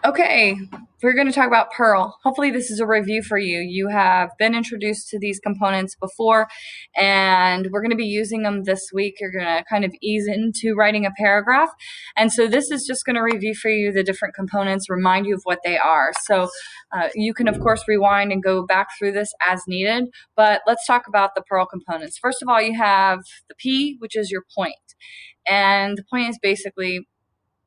Okay, we're going to talk about Perl. Hopefully this is a review for you. You have been introduced to these components before, and we're going to be using them this week. You're going to kind of ease into writing a paragraph. And so this is just going to review for you the different components, remind you of what they are. So you can, of course, rewind and go back through this as needed, but let's talk about the Perl components. First of all, you have the P, which is your point. And the point is basically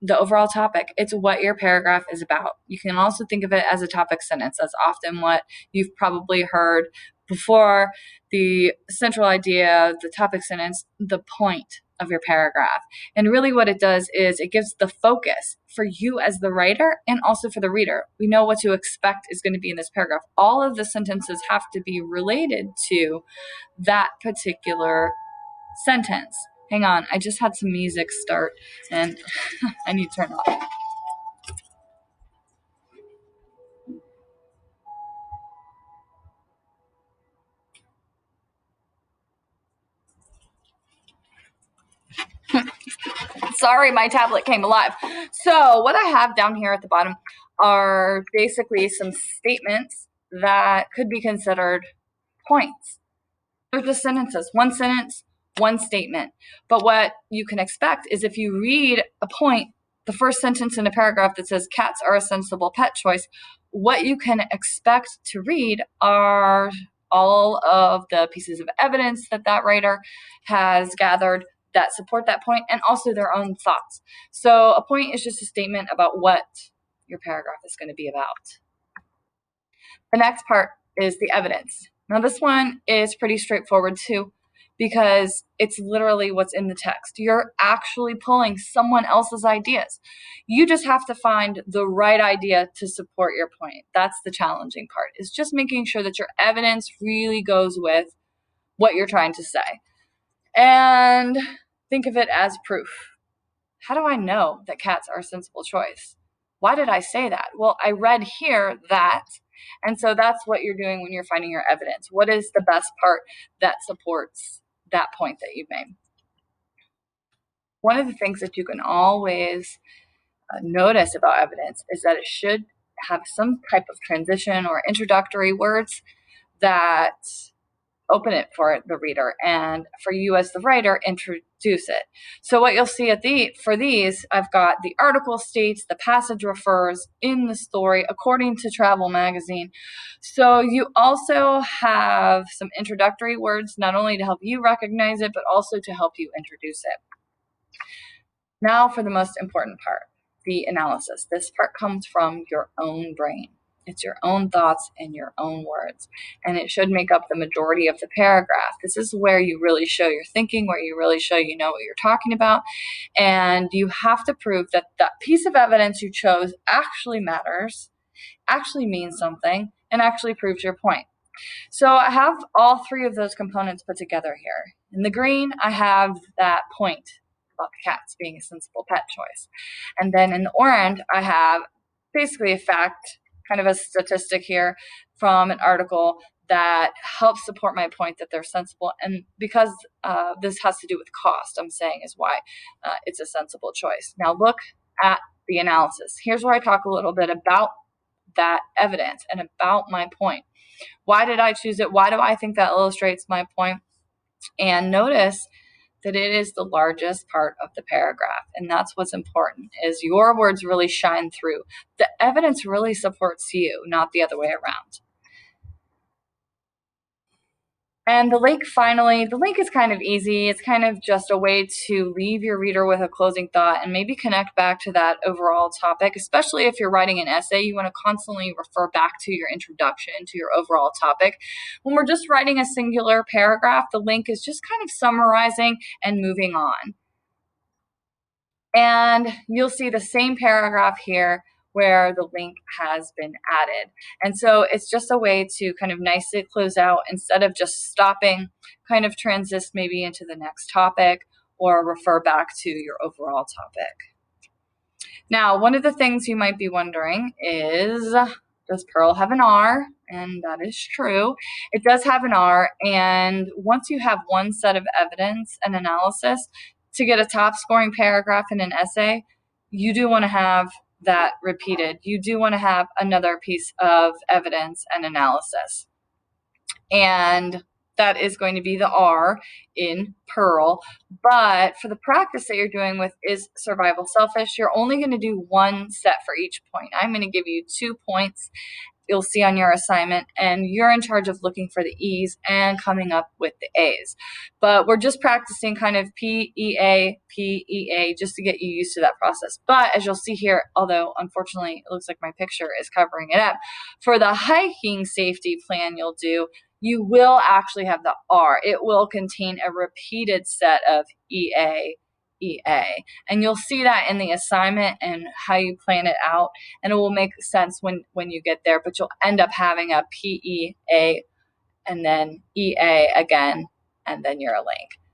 the overall topic. It's what your paragraph is about. You can also think of it as a topic sentence. That's often what you've probably heard before. The central idea, the topic sentence, the point of your paragraph. And really what it does is it gives the focus for you as the writer and also for the reader. We know what to expect is going to be in this paragraph. All of the sentences have to be related to that particular sentence. Hang on, I just had some music start and I need to turn it off. Sorry, my tablet came alive. So what I have down here at the bottom are basically some statements that could be considered points. They're just sentences, one sentence, one statement. But what you can expect is if you read a point, the first sentence in a paragraph that says cats are a sensible pet choice, what you can expect to read are all of the pieces of evidence that that writer has gathered that support that point, and also their own thoughts. So a point is just a statement about what your paragraph is going to be about. The next part is the evidence. Now this one is pretty straightforward too, because it's literally what's in the text. You're actually pulling someone else's ideas. You just have to find the right idea to support your point. That's the challenging part, is just making sure that your evidence really goes with what you're trying to say. And think of it as proof. How do I know that cats are a sensible choice? Why did I say that? Well, I read here that, and so that's what you're doing when you're finding your evidence. What is the best part that supports that point that you've made? One of the things that you can always notice about evidence is that it should have some type of transition or introductory words that open it for the reader, and for you as the writer, introduce it. So what you'll see for these, I've got the article states, the passage refers, in the story, according to Travel Magazine. So you also have some introductory words, not only to help you recognize it, but also to help you introduce it. Now for the most important part, the analysis. This part comes from your own brain. It's your own thoughts and your own words, and it should make up the majority of the paragraph. This is where you really show your thinking, where you really show you know what you're talking about, and you have to prove that that piece of evidence you chose actually matters, actually means something, and actually proves your point. So I have all three of those components put together here. In the green, I have that point about the cats being a sensible pet choice. And then in the orange, I have basically a fact, kind of a statistic here from an article that helps support my point that they're sensible. And because this has to do with cost, I'm saying is why it's a sensible choice. Now look at the analysis. Here's where I talk a little bit about that evidence and about my point. Why did I choose it? Why do I think that illustrates my point? And notice that it is the largest part of the paragraph. And that's what's important, is your words really shine through. The evidence really supports you, not the other way around. And the link, finally, the link is kind of easy. It's kind of just a way to leave your reader with a closing thought and maybe connect back to that overall topic, especially if you're writing an essay. You want to constantly refer back to your introduction, to your overall topic. When we're just writing a singular paragraph, the link is just kind of summarizing and moving on. And you'll see the same paragraph here where the link has been added. And so it's just a way to kind of nicely close out instead of just stopping, kind of transit maybe into the next topic or refer back to your overall topic. Now, one of the things you might be wondering is, does Perl have an R? And that is true. It does have an R. And once you have one set of evidence and analysis, to get a top scoring paragraph in an essay, you do want to have that repeated, you do want to have another piece of evidence and analysis. And that is going to be the R in Pearl. But for the practice that you're doing with is survival selfish, you're only going to do one set for each point. I'm going to give you 2 points you'll see on your assignment, and you're in charge of looking for the E's and coming up with the A's. But we're just practicing kind of PEA, PEA, just to get you used to that process. But as you'll see here, although unfortunately it looks like my picture is covering it up, for the hiking safety plan you'll do, you will actually have the R. It will contain a repeated set of EA, EA. And you'll see that in the assignment and how you plan it out, and it will make sense when you get there, but you'll end up having a PEA and then EA again, and then your link.